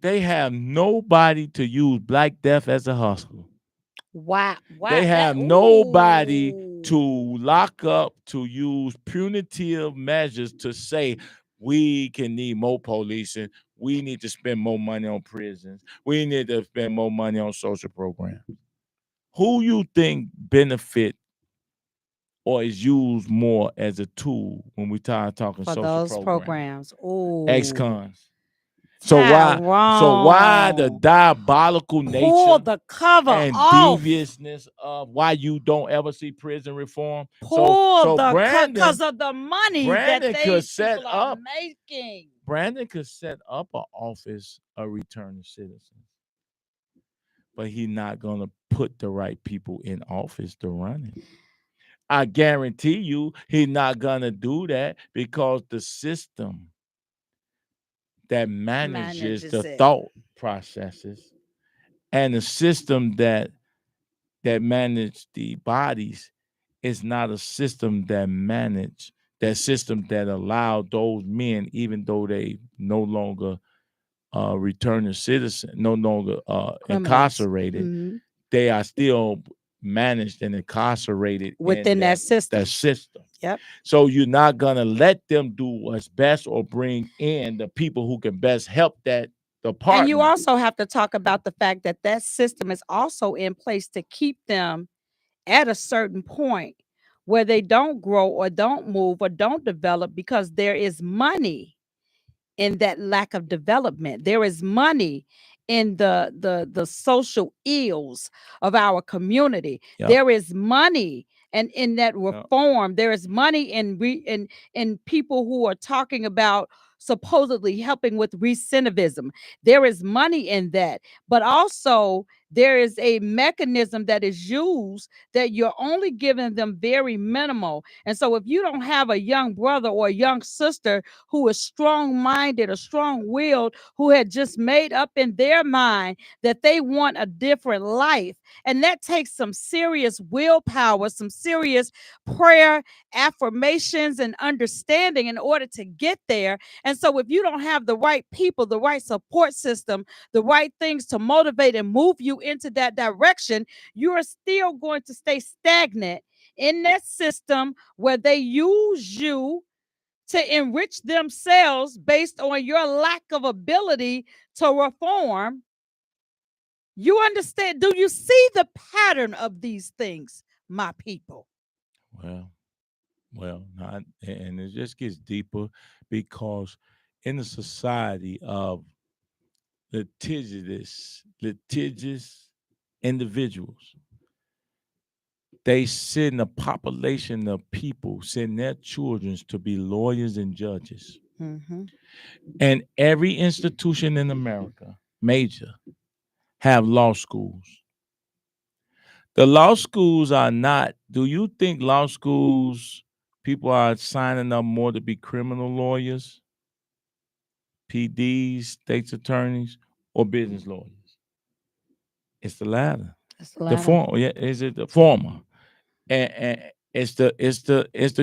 they have nobody to use Black Death as a hustle. Wow. They have nobody to lock up to use punitive measures to say we can need more policing. We need to spend more money on prisons. We need to spend more money on social programs. Who you think benefit or is used more as a tool when we start talking for social those programs? Oh, ex-cons. So why the diabolical nature pull the cover and off. deviousness of why you don't ever see prison reform? Pull the Brandon, because of the money Brandon that could these set people are up making. Brandon could set up an office of returning citizens, but he's not gonna put the right people in office to run it. I guarantee you he's not gonna do that because the system that manages the thought processes and the system that manage the bodies is not a system that system that allowed those men, even though they no longer returning citizen, no longer incarcerated, they are still managed and incarcerated within that system. Yep. So you're not gonna let them do what's best or bring in the people who can best help that department. And you also have to talk about the fact that that system is also in place to keep them at a certain point where they don't grow or don't move or don't develop because there is money in that lack of development. There is money in the social ills of our community. Yeah. There is money and in that Yeah. reform. There is money in people who are talking about supposedly helping with recidivism. There is money in that, but also there is a mechanism that is used that you're only giving them very minimal. And so if you don't have a young brother or a young sister who is strong-minded or strong-willed, who had just made up in their mind that they want a different life, and that takes some serious willpower, some serious prayer, affirmations, and understanding in order to get there. And so if you don't have the right people, the right support system, the right things to motivate and move you into that direction, you are still going to stay stagnant in that system where they use you to enrich themselves based on your lack of ability to reform. You understand? Do you see the pattern of these things, my people? Well, not, and it just gets deeper because in a society of litigious individuals, they send a population of people, send their children to be lawyers and judges. Mm-hmm. And every institution in America, major, have law schools. The law schools are not, do you think law schools, people are signing up more to be criminal lawyers, PDs, state's attorneys, or business lawyers? It's the latter. It's the Is it the former? And it's the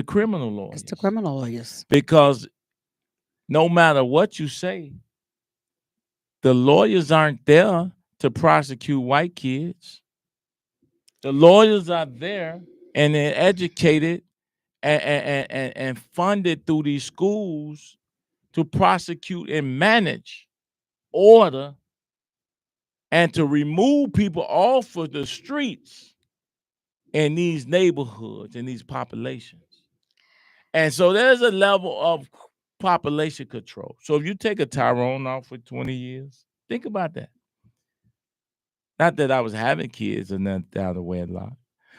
criminal lawyers. It's the criminal lawyers. Because no matter what you say, the lawyers aren't there to prosecute white kids. The lawyers are there and they're educated and funded through these schools to prosecute and manage order and to remove people off of the streets in these neighborhoods, in these populations. And so there's a level of population control. So if you take a Tyrone off for 20 years, think about that. Not that I was having kids or nothing out of wedlock,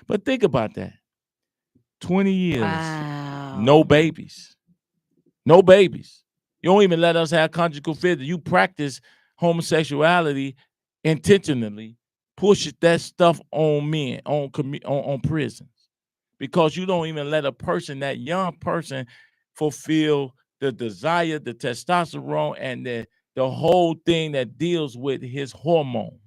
but think about that. 20 years, Wow. no babies. No babies. You don't even let us have conjugal visits. You practice homosexuality intentionally, push that stuff on men, on prisons, because you don't even let a person, that young person, fulfill the desire, the testosterone, and the whole thing that deals with his hormones.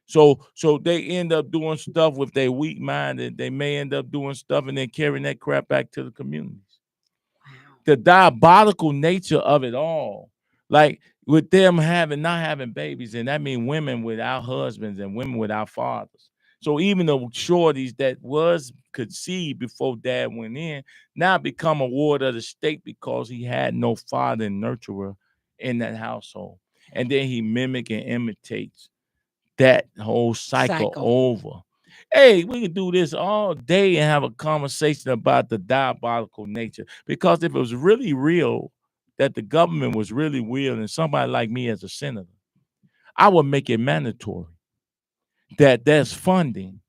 So they end up doing stuff with their weak mind, and they may end up doing stuff and then carrying that crap back to the communities. Wow. The diabolical nature of it all, like with them not having babies, and that means women without husbands and women without fathers. So even the shorties that was conceived before dad went in now become a ward of the state because he had no father and nurturer in that household. And then he mimic and imitates that whole cycle over. Hey, we can do this all day and have a conversation about the diabolical nature. Because if it was really real, that the government was really real, and somebody like me as a senator, I would make it mandatory that there's funding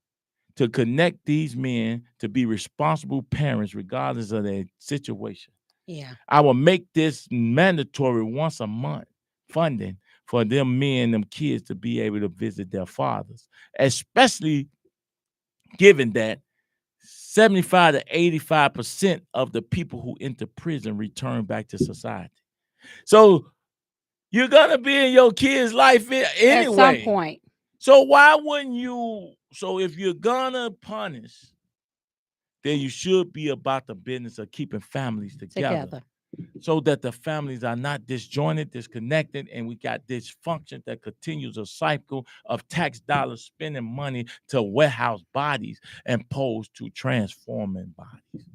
to connect these men to be responsible parents regardless of their situation. Yeah. I will make this mandatory once a month funding for them men, them kids to be able to visit their fathers, especially given that 75 to 85% of the people who enter prison return back to society. So you're going to be in your kid's life anyway. At some point. So why wouldn't you? So if you're going to punish, then you should be about the business of keeping families together. So that the families are not disjointed, disconnected, and we got dysfunction that continues a cycle of tax dollars spending money to warehouse bodies opposed to transforming bodies.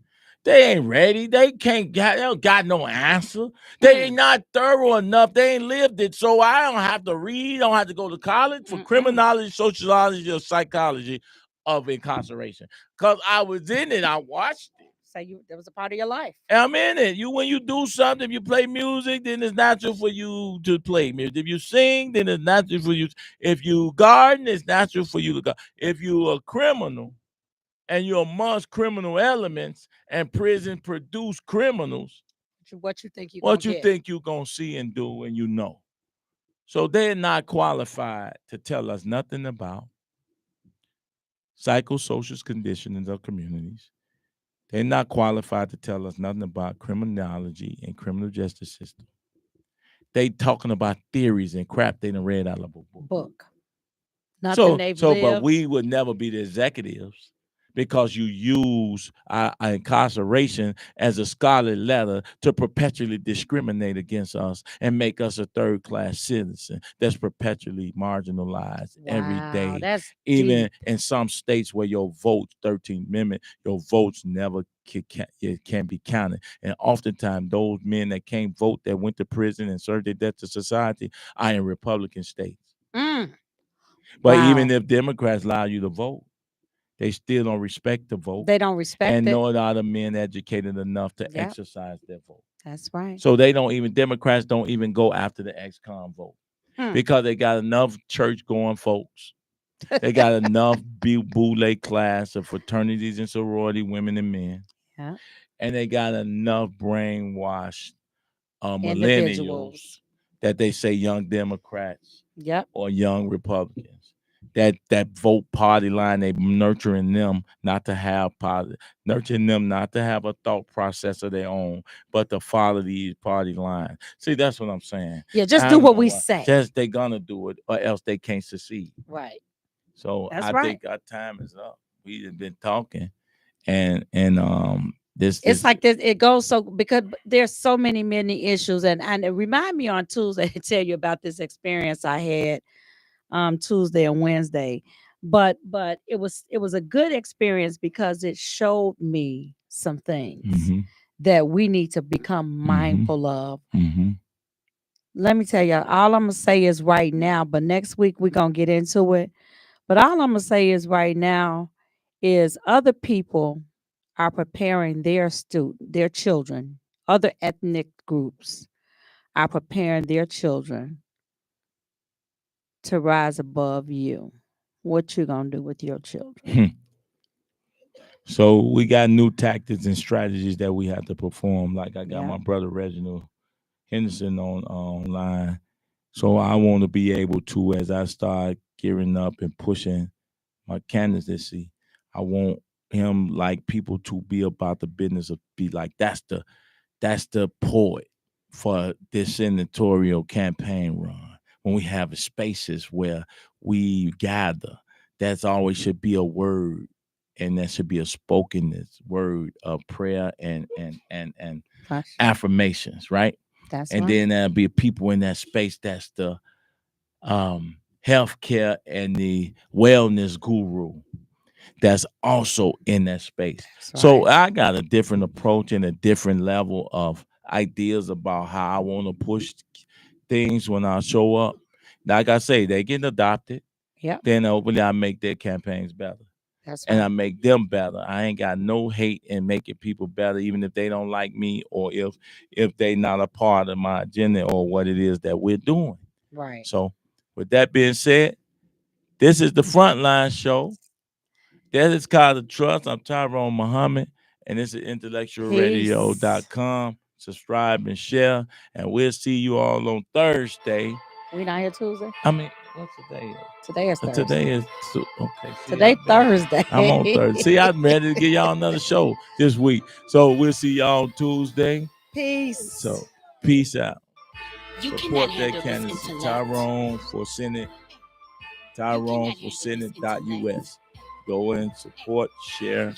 They ain't ready. They don't got no answer. They ain't not thorough enough. They ain't lived it. So I don't have to read. I don't have to go to college for criminology, sociology, or psychology of incarceration. Because I was in it. I watched it. Say that was a part of your life. I'm in it. When you do something, if you play music, then it's natural for you to play music. If you sing, then it's natural for you. If you garden, it's natural for you to garden. If you're a criminal and you're amongst criminal elements and prison produce criminals, What you think you're going to see and do and you know. So they're not qualified to tell us nothing about psychosocial conditions of communities. They're not qualified to tell us nothing about criminology and criminal justice system. They talking about theories and crap they done read out of a book. Nothing they've lived. But we would never be the executives because you use our incarceration as a scarlet letter to perpetually discriminate against us and make us a third-class citizen that's perpetually marginalized every day. That's even deep. In some states where your votes, 13th Amendment, your votes never can be counted. And oftentimes those men that can't vote that went to prison and served their debt to society are in Republican states. But even if Democrats allow you to vote, they still don't respect the vote. They don't respect and it. no other men educated enough to exercise their vote. That's right. So Democrats don't even go after the ex-con vote because they got enough church-going folks. They got enough boule class of fraternities and sorority women and men. Yeah. And they got enough brainwashed millennials that they say young Democrats or young Republicans. That vote party line, they nurturing them not to have a thought process of their own, but to follow these party lines. See, that's what I'm saying. Yeah, just do what we say. Just they gonna do it, or else they can't succeed. Right. So I think our time is up. We've been talking, and it's like this. It goes so because there's so many issues, and remind me on Tuesday to tell you about this experience I had. Tuesday and Wednesday, but it was a good experience because it showed me some things that we need to become mindful of. Let me tell you, all I'm gonna say is right now, but next week we're gonna get into it. But all I'm gonna say is right now is other people are preparing their children, other ethnic groups are preparing their children to rise above you. What you gonna do with your children? So we got new tactics and strategies that we have to perform. Like I got my brother Reginald Henderson online. So I want to be able to, as I start gearing up and pushing my candidacy, I want him, like, people to be about the business of be like, that's the poet for this senatorial campaign run. When we have spaces where we gather, that's always should be a word, and that should be a spoken word of prayer and affirmations, right? Then there'll be people in that space that's the healthcare and the wellness guru that's also in that space. So I got a different approach and a different level of ideas about how I want to push things when I show up. Like I say, they get adopted. Yeah. Then hopefully I make their campaigns better. And I make them better. I ain't got no hate in making people better, even if they don't like me or if they not a part of my agenda or what it is that we're doing. Right. So with that being said, this is the Frontline Show. That is called The Trust. I'm Tyrone Muhammad, and this is IntellectualRadio.com. Subscribe and share, and we'll see you all on Thursday. We not here Tuesday? I mean, what's today? Today is Thursday. Today is okay. Today Thursday. I'm on Thursday. See, I'm ready to give y'all another show this week. So we'll see y'all on Tuesday. Peace. So peace out. You Support cannot that handle candidate, this intellect. Tyrone for Senate.us. Go and support, share it.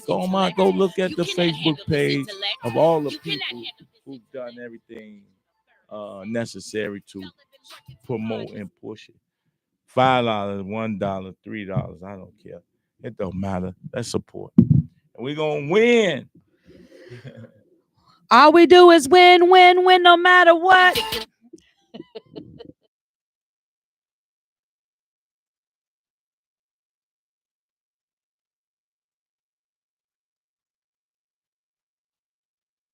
Go look at the Facebook page of all the people who've done everything necessary to promote and push it. $5, $1, $3, I don't care. It don't matter. Let's support. And we're gonna win. All we do is win, no matter what.